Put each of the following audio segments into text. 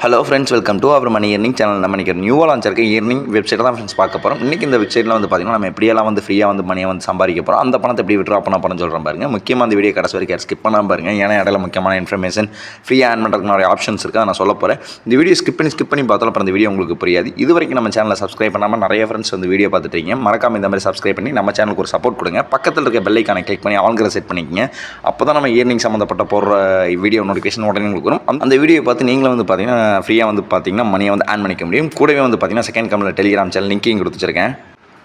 Hello friends, welcome to our money earning channel. நம்ம இன்றைக்கி நியூவாக லான்ச் இருக்க இயர்னிங் வெப்சைட் தான் ஃப்ரெண்ட்ஸ் பார்க்க போகிறோம். இன்றைக்கி இந்த வெப்சைட்டில் வந்து பார்த்திங்கன்னா நம்ம எப்படியெல்லாம் வந்து ஃப்ரீயாக வந்து மணியை வந்து சம்பாதிக்க போகிறோம், அந்த பணத்தை எப்படி விட்ரா பண்ண போகிறோம்னு சொல்கிறேன் பாருங்கள். முக்கியமாக அந்த வீடியோ கடைசி வரைக்கும் ஸ்கிப் பண்ணாமல் பாருங்கள். ஏன்னா இடையில முக்கியமான இன்ஃபர்மேஷன் ஃப்ரீயாக ஆன் பண்ணுறதுக்கு நிறைய ஆப்ஷன்ஸ் இருக்குது, அதை நான் சொல்ல போகிறேன். இந்த வீடியோ ஸ்கிப் பண்ணி பார்த்தாலும் அப்புறம் இந்த வீடியோ உங்களுக்கு புரியாது. இது வரைக்கும் நம்ம சேனலை சப்ஸ்கிரைப் பண்ணாமல் நிறைய ஃப்ரெண்ட்ஸ் வந்து வீடியோ பார்த்துட்டு இருக்கீங்க. மறக்காம இந்த மாதிரி சப்ஸ்கிரைப் பண்ணி நம்ம சேனலுக்கு ஒரு சப்போர்ட் கொடுங்க. பக்கத்தில் இருக்க பெல் ஐக்கானை கிளிக் பண்ணி ஆல்கிற செட் பண்ணிக்கங்க. அப்போ தான் நம்ம இயர்னிங் சம்மந்தப்பட்ட போகிற வீடியோ நோட்டிஃபிகேஷன் உடனே உங்களுக்கு வரும். அந்த வீடியோ பார்த்து நீங்களும் வந்து பார்த்தீங்கன்னா ஃப்ரீயாக வந்து பார்த்தீங்கன்னா மணியை வந்து ஆன் பண்ணிக்க முடியும். கூடவே வந்து பார்த்தீங்கன்னா செகண்ட் கம்பெனியில் டெலிகிராம் சேனல் லிங்கையும் கொடுத்துருக்கேன்.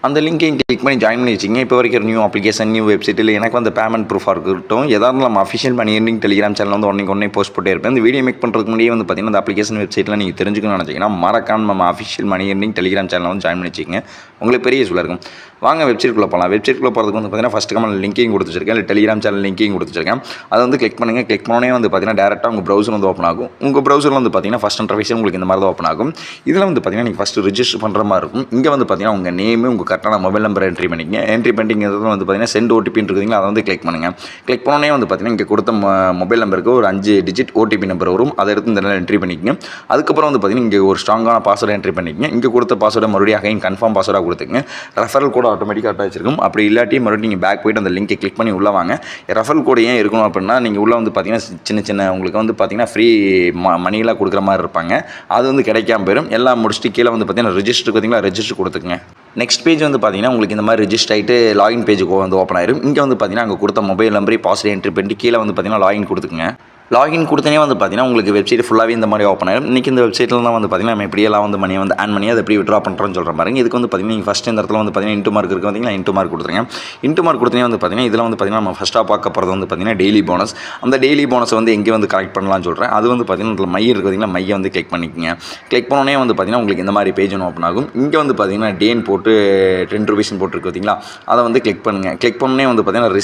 அந்த லிங்கையும் கிளிக் பண்ணி ஜாயின் பண்ணி வச்சிங்க. இப்போ வரைக்கும் நியூ அப்ளிகேஷன், நியூ வெப்சைட் இல்லை எனக்கு வந்து பேமெண்ட் ப்ரூஃபாக இருக்கட்டும், ஏதாவது நம்ம அஃபிஷியல் மணி இயர்னிங் டெலிகிராம் சேனல் வந்து ஒன்றே போஸ்ட் போட்டே இருப்பேன். இந்த வீடியோ மேக் பண்ணுறதுக்கு முன்னாடியே வந்து பார்த்தீங்கன்னா அந்த அப்ளிகேஷன் வெப்சைட்டில் நீங்கள் தெரிஞ்சுக்கணும்னு நினச்சிங்கன்னா மறக்காம நம்ம அஃபிஷியல் மணி இயர்னிங் டெலிகிராம் சேனல் வந்து ஜாயின் பண்ணி வச்சிங்க. உங்களுக்கு பெரிய யூஸ்ஃபுல்லாக இருக்கும். வாங்க வெப்சைட்குள்ளே போகலாம். வெப்சைட்குள்ளே போகிறதுக்கு வந்து பார்த்தீங்கன்னா ஃபஸ்ட்டு கமெண்ட் லிங்கையும் கொடுத்துருக்கேன், இல்லை டெலிகிராம் சேனல் லிங்கையும் கொடுத்துருக்கேன். அதை வந்து கிளிக் பண்ணுங்கள். கிளிக் பண்ணோன்னே வந்து பார்த்தீங்கன்னா டேரெக்டாக உங்கள் ப்ரௌசர் வந்து ஓப்பன் ஆகும். உங்கள் ப்ரௌசரில் வந்து பார்த்தீங்கன்னா ஃபஸ்ட் இன்டர்ஃபேஸ் உங்களுக்கு இந்த மாதிரி தான் ஓப்பன் ஆகும். இதில் வந்து பார்த்தீங்கன்னா நீங்கள் ஃபஸ்ட்டு ரிஜிஸ்டர் பண்ணுற மாதிரி இருக்கும். இங்கே வந்து பார்த்தீங்கன்னா உங்கள் நேமு, உங்கள் கரெக்டான மொபைல் நம்பர் என்ட்ரி பண்ணிங்க. என்ட்ரி பண்ணிங்கிறது வந்து பார்த்தீங்கன்னா சென்ட் ஓடிபின்னு இருக்குதுங்களா, அதை வந்து கிளிக் பண்ணுங்கள். கிளிக் பண்ணோன்னே வந்து பார்த்தீங்கன்னா இங்கே கொடுத்த மொபைல் நம்பருக்கு ஒரு 5 டிஜிட் ஓடிபி நம்பர் வரும். அதை எடுத்து இந்த என்ட்ரி பண்ணிக்கங்க. அதுக்கப்புறம் வந்து பார்த்தீங்கன்னா இங்கே ஒரு ஸ்ட்ராங்கான பாஸ்வேர்டு என்ட்ரி பண்ணிக்கங்க. இங்கே கொடுத்த பாஸ்வேர்டை மறுபடியும் அகைன் கன்ஃபார்ம் பாஸ்வேர்டாக கொடுத்துங்க. ரெஃபரல் கோட் ஆட்டோமேட்டிக்காக அட்டாச் இருக்கும். அப்படி இல்லாட்டி மறுபடியும் நீங்கள் பேக் போய்ட்டு அந்த லிங்கை கிளிக் பண்ணி உள்ளே வாங்க. ரெஃபரல் கோடு ஏன் இருக்கணும் அப்படின்னா, நீங்கள் உள்ளே வந்து பார்த்தீங்கன்னா சின்ன உங்களுக்கு வந்து பார்த்தீங்கன்னா ஃப்ரீ மணியெல்லாம் கொடுக்குற மாதிரி இருப்பாங்க. அது வந்து கிடைக்காம போயிடும். எல்லாம் முடிச்சுட்டு கீழே வந்து பார்த்தீங்கன்னா ரெஜிஸ்டர் பார்த்தீங்கன்னா ரெஜிஸ்டர் கொடுத்துக்குங்க. நெக்ஸ்ட் பேஜ் வந்து பார்த்தீங்கன்னா உங்களுக்கு இந்த மாதிரி ரெஜிஸ்டர் ஆகிட்டு லாகின் பேஜுக்கு வந்து ஓப்பன் ஆயிடும். இங்கே வந்து பார்த்தீங்கன்னா அங்கே கொடுத்த மொபைல் நம்பரை பாஸ்வேர்டு என்ட்ரி பண்ணிட்டு கீழே வந்து பார்த்தீங்கன்னா லாகின் கொடுத்துக்குங்க. லாகின் கொடுத்தனே வந்து பார்த்தீங்கன்னா உங்களுக்கு வெப்சைட் ஃபுல்லாகவே இந்த மாதிரி ஓப்பன் ஆயிடும். இன்றைக்கி இந்த வெப்சைட்டில் தான் வந்து பார்த்தீங்கன்னா நம்ம எப்படியெல்லாம் வந்து மணியை வந்து ஆன் பண்ணி அதை எப்படி விட்ரா பண்ணுறோன்னு சொல்கிற மாதிரி. இதுக்கு வந்து பார்த்தீங்கன்னா நீங்கள் ஃபஸ்ட் இந்த இடத்துல வந்து பார்த்தீங்கன்னா இன்ட்டு மார்க் இருக்குது, பார்த்தீங்கன்னா இன்ட்டு மார்க் கொடுத்துருங்க. இன்ட்டு மார்க் கொடுத்தனே வந்து பார்த்தீங்கன்னா இதில் வந்து பார்த்தீங்கன்னா நம்ம ஃபஸ்ட்டாக பார்க்க போகிறது வந்து பார்த்தீங்கன்னா டெய்லி போனஸ். அந்த டெய்லி போனஸ் வந்து எங்கே வந்து கலெக்ட் பண்ணலாம்னு சொல்கிறேன். அது வந்து பார்த்தீங்கன்னா இதில் மையம் இருக்குது, பார்த்தீங்கன்னா மையை வந்து கிளிக் பண்ணிக்கங்க. கிளிக் பண்ணோன்னே வந்து பார்த்தீங்கன்னா உங்களுக்கு இந்த மாதிரி பேஜ் ஒன்று ஓப்பன் ஆகும். இங்கே வந்து பார்த்தீங்கன்னா டேன் போட்டு 10 ரூபீஸ்னு போட்டுருக்கு பார்த்தீங்களா, அதை வந்து கிளிக் பண்ணுங்கள். கிளிக் பண்ணோன்னே வந்து பார்த்தீங்கன்னா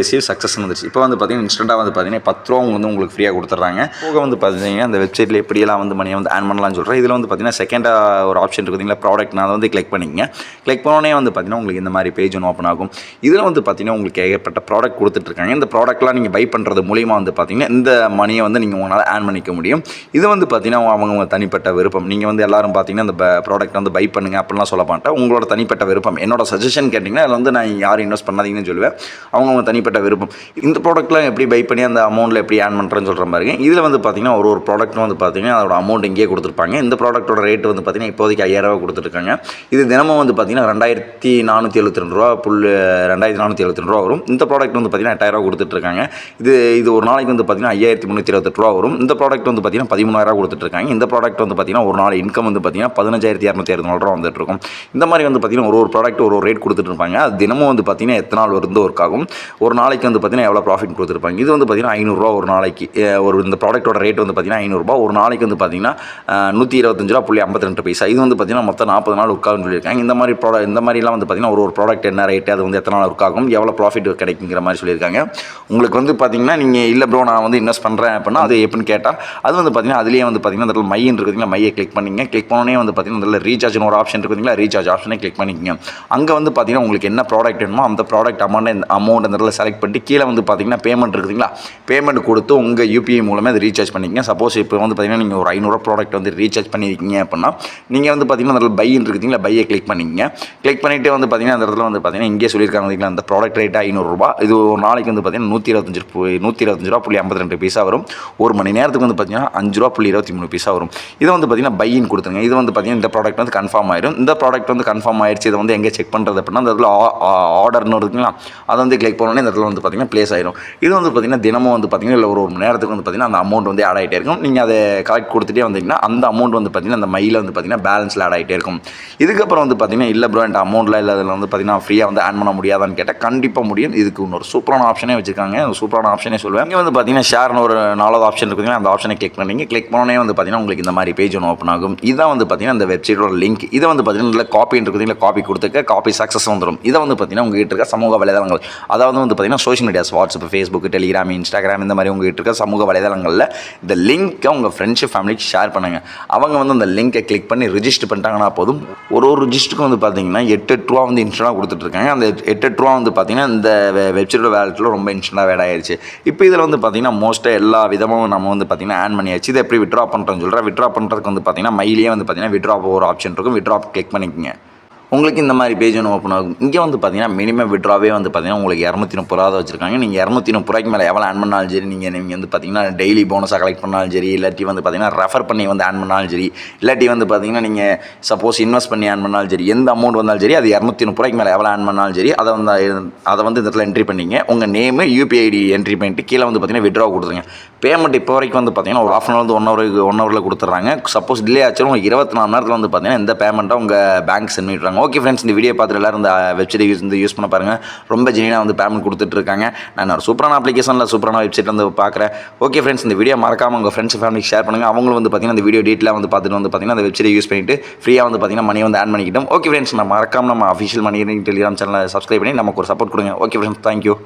ரிசீவ் சக்ஸஸ் வந்துச்சு. இப்போ வந்து பார்த்தீங்கன்னா இன்ஸ்டண்ட்டாக வந்து பார்த்தீங்கன்னா 10 ரூபா வந்து உங்களுக்கு ஃப்ரீயாக கொடுத்துட்றாங்க. போக வந்து பார்த்தீங்கன்னா அந்த வெப்சைட்டில் எப்படியெல்லாம் வந்து மணியை வந்து ஆன் பண்ணலாம்னு சொல்கிறேன். இதில் வந்து பார்த்தீங்கன்னா செகண்டாக ஒரு ஆப்ஷன் இருக்குதுங்களா, ப்ராடக்ட், நான் அதை வந்து கிளிக் பண்ணிக்கங்க. கிளிக் பண்ணோன்னே வந்து பார்த்தீங்கன்னா உங்களுக்கு இந்த மாதிரி பேஜ் ஒன்று ஓப்பன் ஆகும். இதில் வந்து பார்த்தீங்கன்னா உங்களுக்கு ஏகப்பட்ட ப்ராடக்ட் கொடுத்துட்ருக்காங்க. இந்த ப்ராடக்ட்லாம் நீங்கள் பை பண்ணுறது மூலிமா வந்து பார்த்தீங்கன்னா இந்த மணியை வந்து நீங்கள் உங்களால் ஆன் பண்ணிக்க முடியும். இது வந்து பார்த்தீங்கன்னா அவங்க தனிப்பட்ட விருப்பம். நீங்கள் வந்து எல்லாரும் பார்த்தீங்கன்னா இந்த ப்ராடக்ட் வந்து பை பண்ணுங்கள் அப்படிலாம் சொல்ல மாட்டேன். உங்களோட தனிப்பட்ட விருப்பம். என்னோட சஜஷன் கேட்டிங்கன்னா அதில் வந்து நான் யாரும் இன்வெஸ்ட் பண்ணாதீங்கன்னு சொல்லுவேன். அவங்க தனிப்பட்ட விருப்பம். இந்த ப்ராடக்ட்லாம் எப்படி பை பண்ணி அந்த அமௌண்ட்டில் எப்படி ஆன் பண்ணுறேன்னு சொல்கிற மாதிரி. இதில் வந்து பார்த்தீங்கன்னா ஒரு ப்ராடக்ட்டும் வந்து பார்த்தீங்கன்னா அதோட அமௌண்ட் இங்கேயே கொடுத்துருப்பாங்க. இந்த ப்ராடக்ட்டோட ரேட் வந்து பார்த்தீங்கன்னா இப்போதைக்கு 5000 ரூபா கொடுத்துருக்காங்க. இது தினமும் வந்து பார்த்தீங்கன்னா 2472 ரூபா 2472 ரூபா வரும். இந்த ப்ராடக்ட் வந்து பார்த்தீங்கன்னா 8000 ரூபா கொடுத்துட்ருக்காங்க. இது ஒரு நாளைக்கு வந்து பார்த்தீங்கன்னா 5328 ரூபா வரும். இந்த ப்ராடக்ட் வந்து பார்த்தீங்கன்னா 13000 ரூபா கொடுத்துட்ருக்காங்க. இந்த ப்ராடக்ட் வந்து பார்த்தீங்கன்னா ஒரு நாள் இன்கம் வந்து பார்த்தீங்கன்னா 15264 ரூபா வந்துட்டு இருக்கும். இந்த மாதிரி வந்து பார்த்தீங்கன்னா ஒரு ப்ராடக்ட் ஒரு ரேட் கொடுத்துட்ருப்பாங்க. அது தினமும் வந்து பார்த்தீங்கன்னா எத்தனை நாள் வந்து ஒர்க் ஆகும், ஒரு நாளைக்கு வந்து பார்த்தீங்கன்னா எவ்வளோ ப்ராஃபிட் கொடுத்துருப்பாங்க. இது வந்து பார்த்தீங்கன்னா 500 ரூபா ஒரு நாளைக்கு. இந்த ப்ராடக்ட்டோட ரேட் வந்து பார்த்தீங்கன்னா 500 ரூபா, ஒரு நாளைக்கு வந்து பார்த்தீங்கன்னா 125 ரூபா 52 பைசா. இது வந்து பார்த்தீங்கன்னா மொத்தம் 40 நாள் ஒர்க் ஆகும்னு சொல்லியிருக்காங்க. இந்த மாதிரிலாம் வந்து பார்த்தீங்கன்னா ஒரு ப்ராடக்ட் என்ன ரேட்டு, அது வந்து எத்தனை நாள் ஒர்க் ஆகும், எவ்வளோ ப்ராஃபிட் கிடைக்குங்கிற மாதிரி சொல்லியிருக்காங்க. உங்களுக்கு வந்து பார்த்தீங்கன்னா நீங்கள் இல்லை ப்ரோ நான் வந்து இன்வெஸ்ட் பண்ணுறேன் அப்படின்னா அது எப்படின்னு கேட்டால் அது வந்து பார்த்தீங்கன்னா அதுலேயே வந்து பார்த்தீங்கன்னா அதில் மையம் இருக்குதுங்களா, மையை கிளிக் பண்ணிங்க. கிளிக் பண்ணோன்னே வந்து பார்த்தீங்கன்னா அதில் ரீசார்ஜ்னு ஒரு ஆப்ஷன் இருக்குதுங்களா, ரீசார்ஜ் ஆப்ஷனை கிளிக் பண்ணிக்கங்க. அங்கே வந்து பார்த்தீங்கன்னா உங்களுக்கு என்ன ப்ராடக்ட் வேணுமோ அந்த ப்ராடக்ட் அமௌண்ட் அந்த இடத்துல செலக்ட் பண்ணிட்டு கீழே வந்து பார்த்தீங்கன்னா பேமெண்ட் இருக்குதுங்களா, பேமெண்ட் கொடுத்து உங்கள் யூபிஐ மூலமே அதை ரீசார்ஜ் பண்ணிக்கங்க. சப்போஸ் இப்போ வந்து பார்த்தீங்கன்னா நீங்கள் ஒரு 500 ப்ராடக்ட் வந்து ரீசார்ஜ் பண்ணியிருக்கீங்க அப்படின்னா நீங்கள் வந்து பார்த்தீங்கன்னா அதில் பைன்னு இருக்குதுங்களா, பையை கிளிக் பண்ணிக்கங்க. கிளிக் பண்ணிவிட்டு வந்து பார்த்தீங்கன்னா அந்த இடத்துல வந்து பார்த்தீங்கன்னா இங்கே சொல்லியிருக்காங்க அந்த ப்ராடக்ட் ரேட்டு 500 ரூபா. இது ஒரு நாளைக்கு வந்து பார்த்தீங்கன்னா 125 ரூபா 52 பைசா வரும். ஒரு மணி நேரத்துக்கு வந்து பார்த்தீங்கன்னா 5 ரூபா 23 பைசா வரும். இதை வந்து பார்த்தீங்கன்னா பைன்னு கொடுத்துருங்க. இது வந்து பார்த்தீங்கன்னா இந்த ப்ராடக்ட் வந்து கன்ஃபார்ம் ஆயிடும். இந்த ப்ராடக்ட் வந்து கன்ஃபார்ம் ஆயிடுச்சு. இதை வந்து எங்கே செக் பண்ணுறது அப்படின்னா அந்த இடத்துல ஆர்டர்னு இருக்குங்களா, அதை வந்து கிளிக் பண்ணோன்னே இந்த இடத்துல வந்து பார்த்தீங்கன்னா ப்ளேஸ் ஆயிடும். இது வந்து பார்த்தீங்கன்னா தினமும் வந்து பார்த்தீங்கன்னா இல்லை ஒரு மணி நேரத்துக்கு வந்து பார்த்தீங்கன்னா அந்த அமௌண்ட் வந்து ஆட் ஆகிட்டே இருக்கும். நீங்கள் அதை கலெக்ட் கொடுத்துட்டே வந்தீங்கன்னா அந்த அமௌண்ட் வந்து பார்த்தீங்கன்னா அந்த மையில் வந்து பார்த்தீங்கன்னா பேலன்ஸில் ஆட் ஆகிட்டே இருக்கும். இதுக்கப்புறம் வந்து பார்த்தீங்கன்னா இல்லை ப்ரோ என்கிட்ட அமௌண்ட்டில் இல்லை அதில் வந்து பார்த்தீங்கன்னா ஃப்ரீயாக வந்து ஆன் பண்ண முடியாதான்னு கேட்டால் கண்டிப்பாக முடியும். இதுக்கு இன்னொரு சூப்பரான ஆப்ஷனே வச்சுருக்காங்க. சூப்பரான ஆப்ஷனே சொல்லுவேன். இங்கே வந்து பார்த்தீங்கன்னா ஷேர்னு ஒரு 4வது ஆப்ஷன் இருக்குதுங்க. அந்த ஆப்ஷனை கிளிக் பண்ணிங்க. கிளிக் பண்ணோன்னே வந்து பார்த்தீங்கன்னா உங்களுக்கு இந்த மாதிரி பேஜ் ஒன்று ஓப்பன் ஆகும். இதான் வந்து பார்த்தீங்கன்னா இந்த வெப்சைட்டோட லிங்க். இதை வந்து பார்த்தீங்கன்னா இல்லை காப்பி இருக்குதுங்களா, காப்பி கொடுத்துக்க காப்பி சக்ஸஸ் வந்துடும். இதை வந்து பார்த்தீங்கன்னா உங்ககிட்ட இருக்க சமூக வலைதளங்கள், அதாவது வந்து பார்த்தீங்கன்னா social medias, WhatsApp, Facebook, Telegram, Instagram, இந்த மாதிரி உங்ககிட்ட இருக்க இருக்க சமூக வலைதளங்களில் இந்த லிங்க்கை உங்கள் ஃப்ரெண்ட்ஷிப் ஃபேமிலிக்கு ஷேர் பண்ணுங்கள். அவங்க வந்து அந்த லிங்க்கை கிளிக் பண்ணி ரிஜிஸ்டர் பண்ணிட்டாங்கன்னா போதும். ஒரு ரிஜிஸ்டருக்கும் வந்து பார்த்தீங்கன்னா 8 ரூபா வந்து இன்ஸ்டன்ட்டாக கொடுத்துட்ருக்காங்க. அந்த 8 ரூபா வந்து பார்த்தீங்கன்னா இந்த வெப்சைட்டோட வேலெட்டில் ரொம்ப இன்ஸ்டன்ட்டாக ஆட் ஆயிடுச்சு. இப்போ இதில் வந்து பார்த்தீங்கன்னா மோஸ்ட்டாக எல்லா விதமும் நம்ம வந்து பார்த்தீங்கன்னா ஆட் பண்ணியாச்சு. இதை எப்படி விட்ரா பண்ணுறோன்னு சொல்கிறேன். விட்ரா பண்ணுறதுக்கு வந்து பார்த்தீங்கன்னா மையிலேயே வந்து பார்த்தீங்கன்னா விட்ரா ஒரு ஆப்ஷன் இருக்கும். விட்ரா கிளிக் பண்ணிக்கோங்க. உங்களுக்கு இந்த மாதிரி பேஜ் ஒன்று ஓப்பன் ஆகும். இங்கே வந்து பார்த்தீங்கன்னா மினிமம் விட்ராவே வந்து பார்த்தீங்கன்னா உங்களுக்கு 230 ரூபா தான் வச்சிருக்காங்க. நீங்கள் 230 ரூபாய்க்கு மேலே எவ்வளோ ஆன் பண்ணாலும் சரி, நீங்கள் வந்து பார்த்தீங்கன்னா டெய்லி போனஸாக கலெக்ட் பண்ணாலும் சரி, இல்லாட்டி வந்து பார்த்தீங்கன்னா ரெஃபர் பண்ணி வந்து ஆன் பண்ணாலும் சரி, இல்லாட்டி வந்து பார்த்தீங்கன்னா நீங்கள் சப்போஸ் இன்வெஸ்ட் பண்ணி ஆன் பண்ணாலும் சரி, எந்த அமௌண்ட் வந்தாலும் சரி, அது 230 ரூபாய்க்கு மேலே எவ்வளோ ஆன் பண்ணாலும் சரி, அதை வந்து இந்த இடத்துல என்ட்ரி பண்ணிங்க. உங்கள் நேமு யூபிஐ ஐடி என்ட்ரி பண்ணிட்டு கீழே வந்து பார்த்தீங்கன்னா விட்ரா கொடுத்துருங்க. பேமெண்ட் இப்போ வரைக்கும் வந்து பார்த்தீங்கன்னா ஒரு ½ hour வந்து 1 ஹவரில் கொடுத்துட்றாங்க. சப்போஸ் டிலே ஆச்சும் உங்களுக்கு 24 மணி நேரத்தில் வந்து பார்த்தீங்கன்னா இந்த பேமெண்ட்டை உங்கள் பேங்க் சென்ட் பண்ணிடுறாங்க. ஓகே ஃப்ரெண்ட்ஸ், இந்த வீடியோ பார்த்துட்டு எல்லாரும் இந்த வெப்சைட் யூஸ் பண்ண பாருங்கள். ரொம்ப ஜெனினாக வந்து பேமெண்ட் கொடுத்துட்ருக்காங்க. நான் ஒரு சூப்பரான அப்ளிகேஷனில் சூப்பரான வெப்சைட் வந்து பார்க்குறேன். ஓகே ஃப்ரெண்ட்ஸ், இந்த வீடியோ மறக்காமல் உங்கள் ஃப்ரெண்ட்ஸ் ஃபேமிலிக்கு ஷேர் பண்ணுங்கள். அவங்களும் வந்து பார்த்தீங்கன்னா இந்த வீடியோ டீட்டெயிலாக வந்து பார்த்துட்டு வந்து பார்த்தீங்கன்னா அந்த வெப்சைட் யூஸ் பண்ணிட்டு ஃப்ரீயாக வந்து பார்த்தீங்கன்னா மணி வந்து ஆட் பண்ணிக்கிட்டோம். ஓகே ஃப்ரெண்ட்ஸ், நம்ம மறக்காமல் நம்ம அஃபிஷியல் மணி டெலிகிராம் சேனலை சப்ஸ்கிரைப் பண்ணி நமக்கு ஒரு சப்போர்ட் கொடுங்க. Okay friends, thank you.